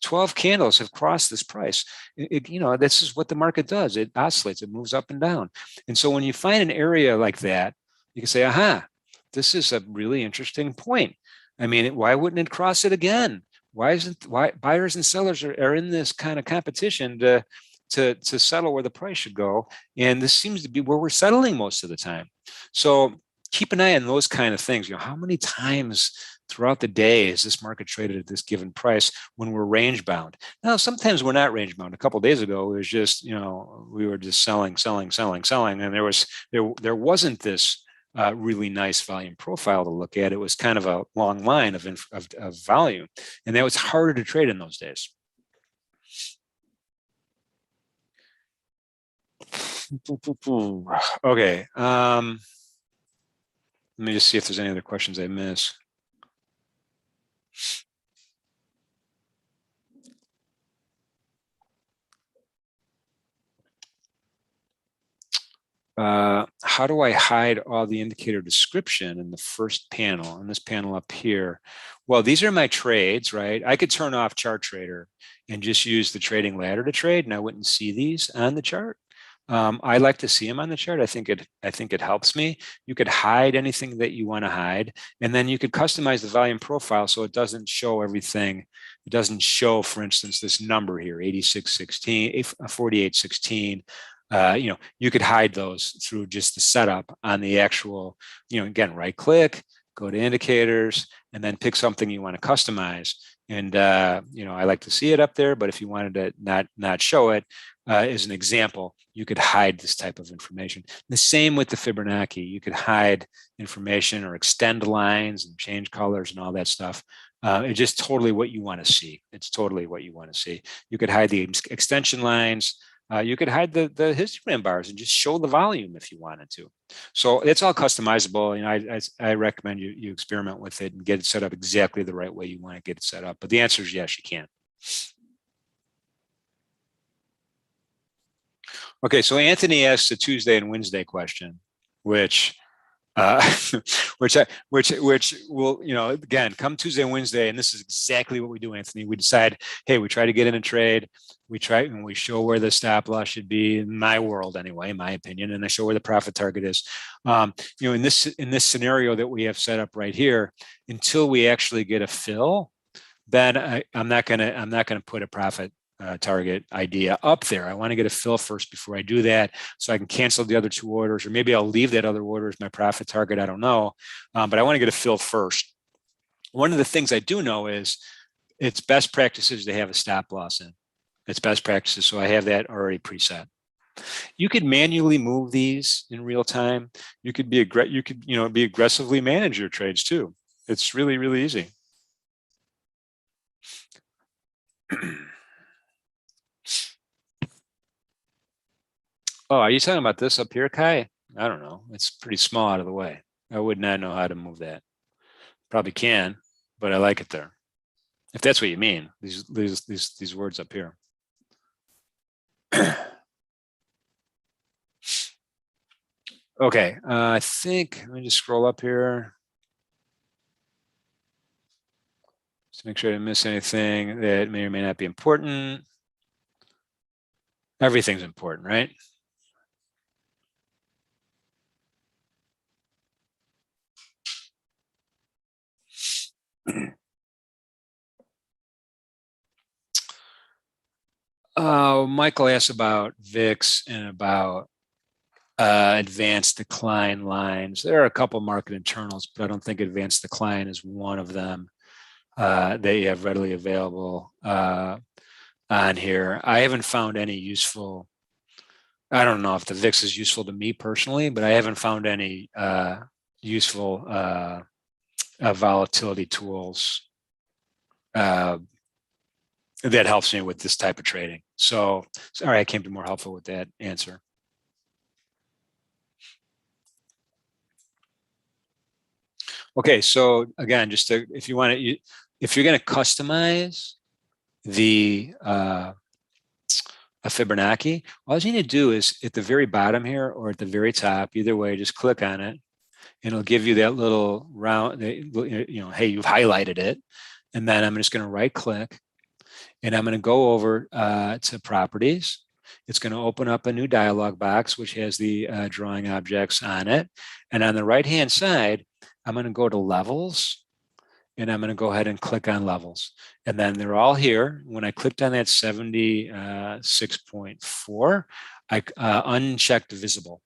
12 candles have crossed this price. This is what the market does. It oscillates, it moves up and down. And so when you find an area like that, you can say, aha, this is a really interesting point. I mean, why wouldn't it cross it again? Why buyers and sellers are in this kind of competition to settle where the price should go? And this seems to be where we're settling most of the time. So keep an eye on those kind of things. How many times throughout the day is this market traded at this given price when we're range bound? Now, sometimes we're not range bound. A couple of days ago, it was just, we were just selling, and there wasn't this really nice volume profile to look at. It was kind of a long line of volume, and that was harder to trade in those days. Okay. Let me just see if there's any other questions I missed. How do I hide all the indicator description in the first panel, in this panel up here? Well, these are my trades, right? I could turn off Chart Trader and just use the trading ladder to trade, and I wouldn't see these on the chart. I like to see them on the chart. I think it helps me. You could hide anything that you want to hide, and then you could customize the volume profile so it doesn't show everything. It doesn't show, for instance, this number here, 8616, 4816. You could hide those through just the setup on the actual, again, right click, go to indicators, and then pick something you want to customize. And, I like to see it up there, but if you wanted to not show it, as an example, you could hide this type of information. The same with the Fibonacci. You could hide information or extend lines and change colors and all that stuff. It's just totally what you want to see. It's totally what you want to see. You could hide the extension lines. You could hide the histogram bars and just show the volume if you wanted to. So it's all customizable. I recommend you experiment with it and get it set up exactly the right way you want to get it set up. But the answer is yes, you can. Okay, so Anthony asks a Tuesday and Wednesday question, which will, again, come Tuesday and Wednesday, and this is exactly what we do, Anthony. We decide, hey, we try to get in a trade. We try and we show where the stop loss should be in my world, anyway, in my opinion, and I show where the profit target is. In this scenario that we have set up right here, until we actually get a fill, then I'm not gonna put a profit target idea up there. I want to get a fill first before I do that, so I can cancel the other two orders, or maybe I'll leave that other order as my profit target. I don't know, but I want to get a fill first. One of the things I do know is it's best practices to have a stop loss in. It's best practices, so I have that already preset. You could manually move these in real time. You could be aggressively manage your trades too. It's really, really easy. Oh, are you talking about this up here, Kai? I don't know. It's pretty small out of the way. I would not know how to move that. Probably can, but I like it there. If that's what you mean, these words up here. Okay, I think, let me just scroll up here. Just to make sure I didn't miss anything that may or may not be important. Everything's important, right? Michael asked about VIX and about advanced decline lines. There are a couple market internals, but I don't think advanced decline is one of them. that you have readily available on here. I haven't found any useful. I don't know if the VIX is useful to me personally, but I haven't found any useful volatility tools that helps me with this type of trading. So sorry, I came to be more helpful with that answer. Okay, so again, just to, if you want to, if you're going to customize the a Fibonacci, all you need to do is at the very bottom here or at the very top, either way, just click on it, and it'll give you that little round, you know, hey, you've highlighted it. And then I'm just going to right click, and I'm going to go over to properties. It's going to open up a new dialog box, which has the drawing objects on it. And on the right-hand side, I'm going to go to levels, and I'm going to go ahead and click on levels. And then they're all here. When I clicked on that 76.4, I unchecked visible.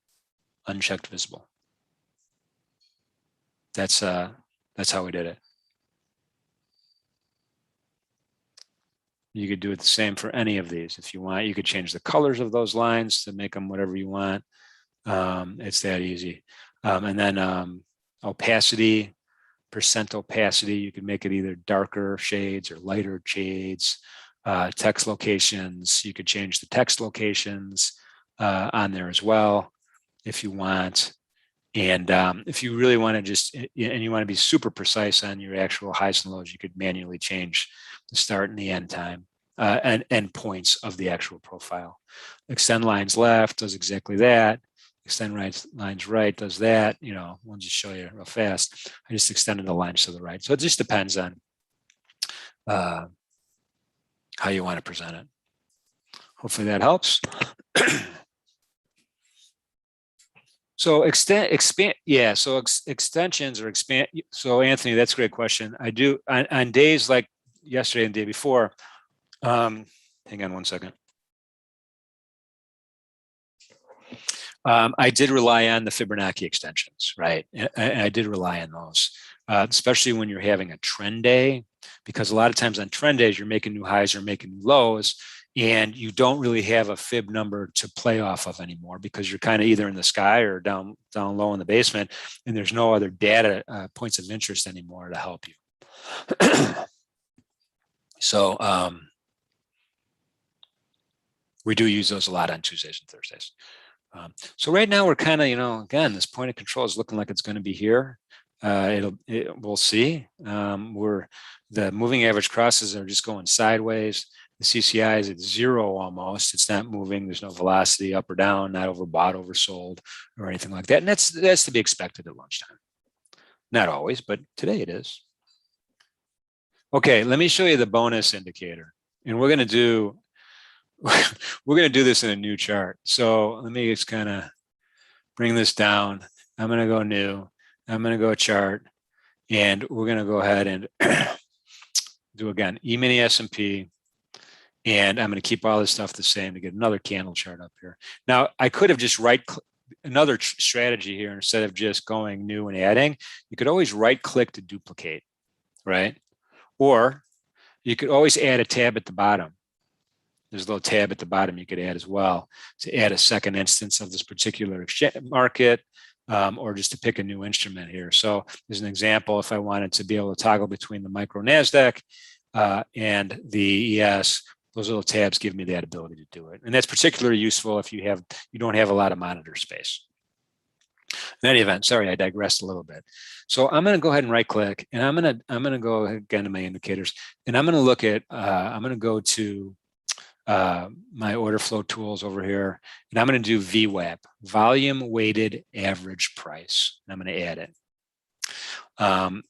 Unchecked visible. That's how we did it. You could do it the same for any of these. If you want, you could change the colors of those lines to make them whatever you want. It's that easy. And then opacity, percent opacity, you can make it either darker shades or lighter shades. Text locations, you could change the text locations on there as well if you want. And if you really want to just, and you want to be super precise on your actual highs and lows, you could manually change the start and the end time and end points of the actual profile. Extend lines left does exactly that. Extend lines right does that. You know, we'll just show you real fast. I just extended the lines to the right. So it just depends on how you want to present it. Hopefully that helps. So extensions or expand. So Anthony, that's a great question. I do on days like yesterday and the day before. Hang on one second. I did rely on the Fibonacci extensions, right? I did rely on those, especially when you're having a trend day, because a lot of times on trend days, you're making new highs or making new lows, and you don't really have a fib number to play off of anymore because you're kind of either in the sky or down low in the basement, and there's no other data points of interest anymore to help you. So we do use those a lot on Tuesdays and Thursdays. So right now we're kind of, you know, again, this point of control is looking like it's going to be here. We'll see. The moving average crosses are just going sideways. The CCI is at 0 almost. It's not moving. There's no velocity up or down, not overbought, oversold, or anything like that. And that's to be expected at lunchtime. Not always, but today it is. Okay, let me show you the bonus indicator. And we're going to do this in a new chart. So let me just kind of bring this down. I'm going to go new. I'm going to go chart. And we're going to go ahead and do again, E-mini S&P. And I'm going to keep all this stuff the same to get another candle chart up here. Now, I could have just another strategy here instead of just going new and adding. You could always right click to duplicate, right? Or you could always add a tab at the bottom. There's a little tab at the bottom you could add as well to add a second instance of this particular market, or just to pick a new instrument here. So there's an example if I wanted to be able to toggle between the micro NASDAQ and the ES. Those little tabs give me that ability to do it. And that's particularly useful if you don't have a lot of monitor space. In any event, sorry, I digressed a little bit. So I'm going to go ahead and right click, and I'm going to go again to my indicators, and I'm going to look at, I'm going to go to my order flow tools over here, and I'm going to do VWAP, volume weighted average price. And I'm going to add it.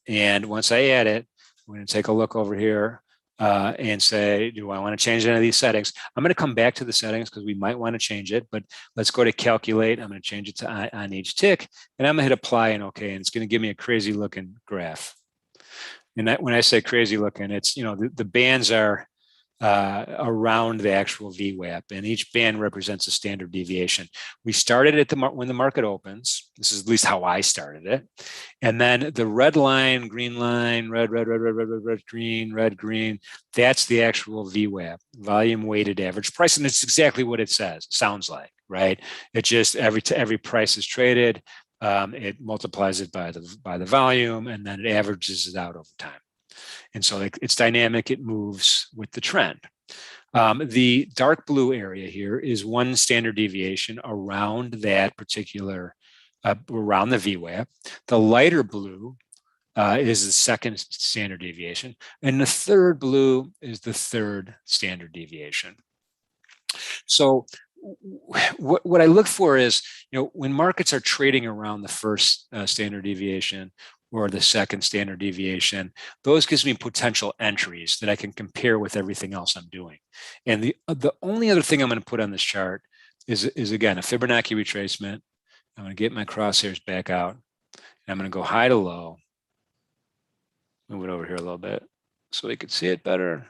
And once I add it, I'm going to take a look over here and say, do I want to change any of these settings? I'm going to come back to the settings because we might want to change it, but let's go to calculate. I'm going to change it to on each tick, and I'm going to hit apply and OK, and it's going to give me a crazy looking graph. And that, when I say crazy looking, it's, you know, the bands are around the actual VWAP, and each band represents a standard deviation. We started at when the market opens. This is at least how I started it. And then the red line, green line, red, green, that's the actual VWAP, volume weighted average price. And it's exactly what it sounds like, right? It just, every price is traded, it multiplies it by the volume, and then it averages it out over time. And so it's dynamic, it moves with the trend. The dark blue area here is one standard deviation around that particular, around the VWAP. The lighter blue is the second standard deviation. And the third blue is the third standard deviation. So what I look for is, when markets are trading around the first standard deviation or the second standard deviation, those gives me potential entries that I can compare with everything else I'm doing. And the only other thing I'm going to put on this chart is again, a Fibonacci retracement. I'm going to get my crosshairs back out, and I'm going to go high to low. Move it over here a little bit so we can see it better.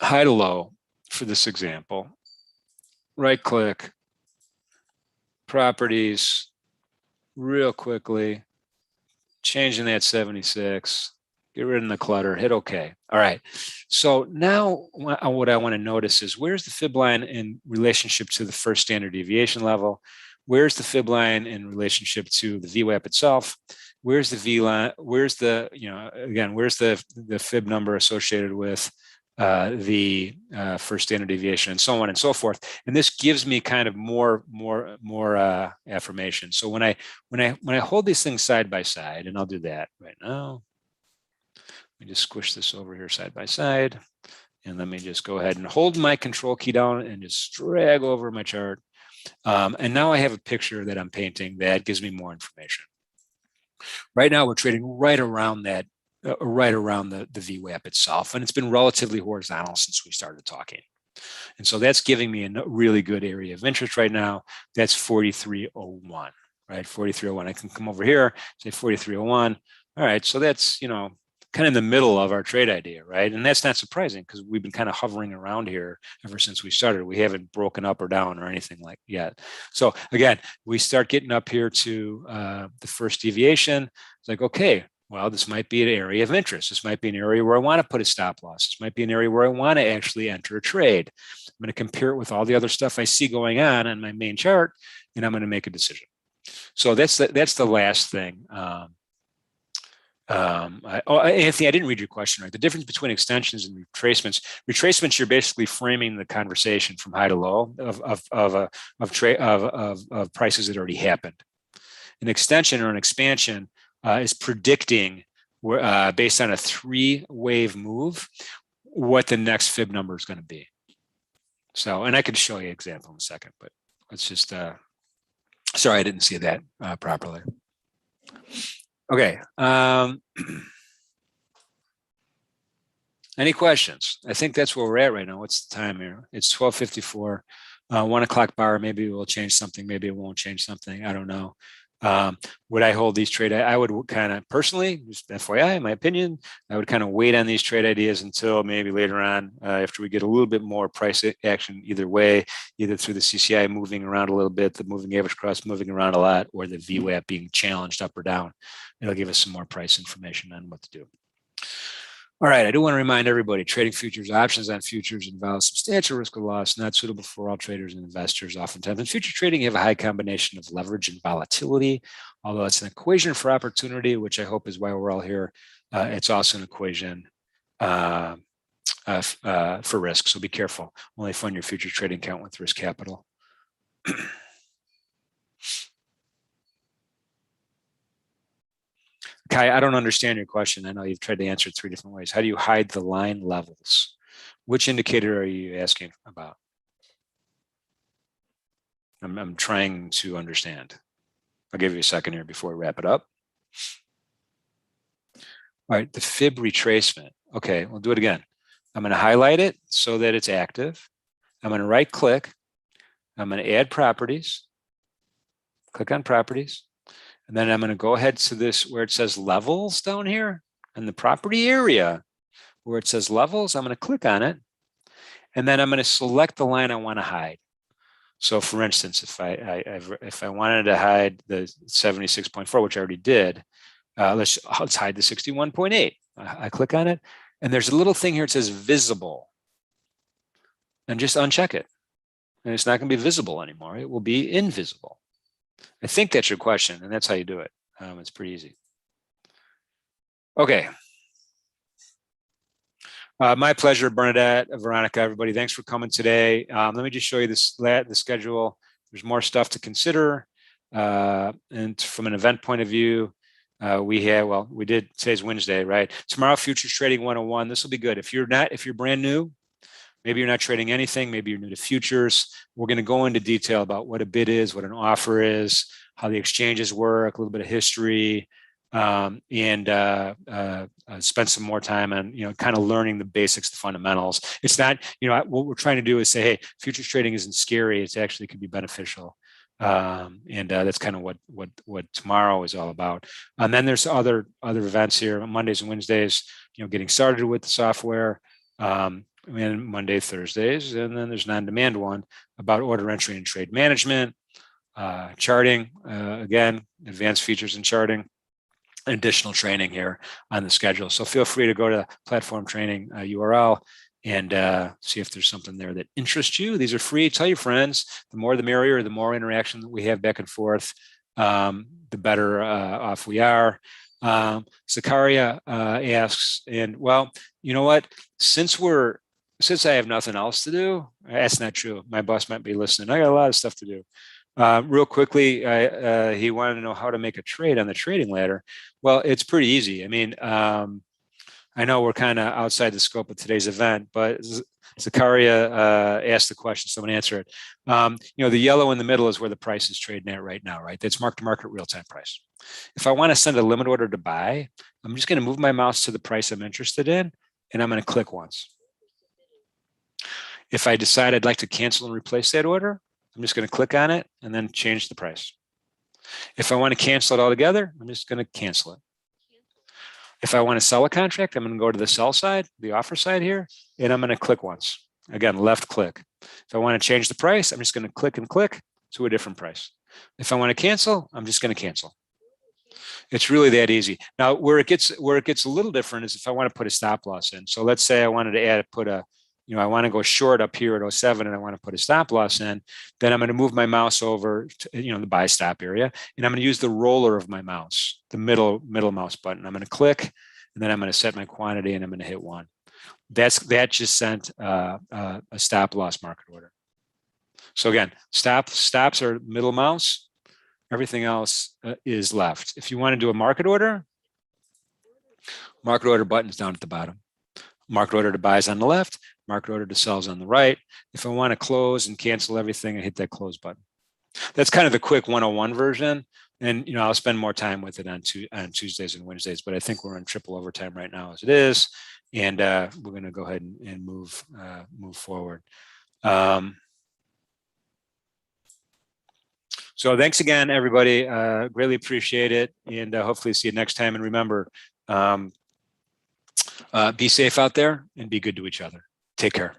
High to low for this example. Right click, properties, real quickly, changing that 76, get rid of the clutter, hit OK. All right. So now what I want to notice is, where's the fib line in relationship to the first standard deviation level? Where's the fib line in relationship to the VWAP itself? Where's the V line? Where's the, again, where's the fib number associated with the first standard deviation, and so on and so forth. And this gives me kind of more affirmation. So when I hold these things side by side, and I'll do that right now. Let me just squish this over here side by side, and let me just go ahead and hold my control key down and just drag over my chart. And now I have a picture that I'm painting that gives me more information. Right now we're trading right around that. Right around the VWAP itself. And it's been relatively horizontal since we started talking. And so that's giving me a really good area of interest right now. That's 43.01, right? 43.01. I can come over here, say 43.01. All right, so that's, kind of in the middle of our trade idea, right? And that's not surprising, because we've been kind of hovering around here ever since we started. We haven't broken up or down or anything like yet. So again, we start getting up here to the first deviation. It's like, okay, well, this might be an area of interest. This might be an area where I want to put a stop loss. This might be an area where I want to actually enter a trade. I'm going to compare it with all the other stuff I see going on my main chart, and I'm going to make a decision. So that's the last thing. Anthony, I didn't read your question right. The difference between extensions and retracements. Retracements, you're basically framing the conversation from high to low of prices that already happened. An extension or an expansion is predicting, based on a 3-wave move, what the next fib number is going to be. So, and I can show you an example in a second, but let's just, sorry, I didn't see that properly. Okay. Any questions? I think that's where we're at right now. What's the time here? It's 12:54. 1 o'clock bar, maybe we'll change something. Maybe it won't change something. I don't know. Would I hold these trade? I would kind of personally, just FYI, in my opinion, I would kind of wait on these trade ideas until maybe later on, after we get a little bit more price action either way, either through the CCI moving around a little bit, the moving average cross moving around a lot, or the VWAP being challenged up or down. It'll give us some more price information on what to do. All right, I do want to remind everybody, trading futures, options on futures involves substantial risk of loss, not suitable for all traders and investors. Oftentimes in future trading, you have a high combination of leverage and volatility. Although it's an equation for opportunity, which I hope is why we're all here, it's also an equation for risk. So be careful. Only fund your future trading account with risk capital. Kai, I don't understand your question. I know you've tried to answer it 3 different ways. How do you hide the line levels? Which indicator are you asking about? I'm trying to understand. I'll give you a second here before we wrap it up. All right, the fib retracement. Okay, we'll do it again. I'm going to highlight it so that it's active. I'm going to right click. I'm going to add properties. Click on properties. And then I'm going to go ahead to this where it says levels down here, and the property area where it says levels. I'm going to click on it, and then I'm going to select the line I want to hide. So for instance, if I wanted to hide the 76.4, which I already did, let's hide the 61.8. I click on it, and there's a little thing here that says visible, and just uncheck it. And it's not going to be visible anymore. It will be invisible. I think that's your question, and that's how you do it. It's pretty easy. Okay. My pleasure, Bernadette, Veronica, everybody. Thanks for coming today. Let me just show you the schedule. There's more stuff to consider. And from an event point of view, we did, today's Wednesday, right? Tomorrow, Futures Trading 101. This will be good. If you're brand new, maybe you're not trading anything, maybe you're new to futures, we're going to go into detail about what a bid is, what an offer is, how the exchanges work, a little bit of history, and spend some more time on, kind of learning the basics, the fundamentals. It's not, what we're trying to do is say, hey, futures trading isn't scary. It's actually could be beneficial. And that's kind of what tomorrow is all about. And then there's other events here, Mondays and Wednesdays, getting started with the software, and Monday, Thursdays, and then there's an on-demand one about order entry and trade management, charting, again, advanced features in charting, additional training here on the schedule. So feel free to go to platform training URL and see if there's something there that interests you. These are free. Tell your friends. The more the merrier, the more interaction that we have back and forth, the better off we are. Zakaria asks, and well, you know what? Since I have nothing else to do, that's not true. My boss might be listening. I got a lot of stuff to do. Real quickly, he wanted to know how to make a trade on the trading ladder. Well, it's pretty easy. I mean, I know we're kind of outside the scope of today's event, but Zakaria asked the question, so I'm going to answer it. The yellow in the middle is where the price is trading at right now, right? That's mark-to-market real-time price. If I want to send a limit order to buy, I'm just going to move my mouse to the price I'm interested in, and I'm going to click once. If I decide I'd like to cancel and replace that order, I'm just going to click on it and then change the price. If I want to cancel it altogether, I'm just going to cancel it. If I want to sell a contract, I'm going to go to the sell side, the offer side here, and I'm going to click once. Again, left click. If I want to change the price, I'm just going to click and click to a different price. If I want to cancel, I'm just going to cancel. It's really that easy. Now, where it gets a little different is if I want to put a stop loss in. So let's say I wanted to I want to go short up here at 07 and I want to put a stop loss in, then I'm going to move my mouse over to, the buy stop area, and I'm going to use the roller of my mouse, the middle mouse button. I'm going to click, and then I'm going to set my quantity, and I'm going to hit 1. That just sent a stop loss market order. So again, stops are middle mouse. Everything else is left. If you want to do a market order button is down at the bottom. Market order to buy is on the left. Market order to sell is on the right. If I want to close and cancel everything, I hit that close button. That's kind of the quick 101 version. And, I'll spend more time with it on Tuesdays and Wednesdays, but I think we're in triple overtime right now as it is. And we're going to go ahead and move forward. So thanks again, everybody. Greatly appreciate it. And hopefully see you next time. And remember, be safe out there and be good to each other. Take care.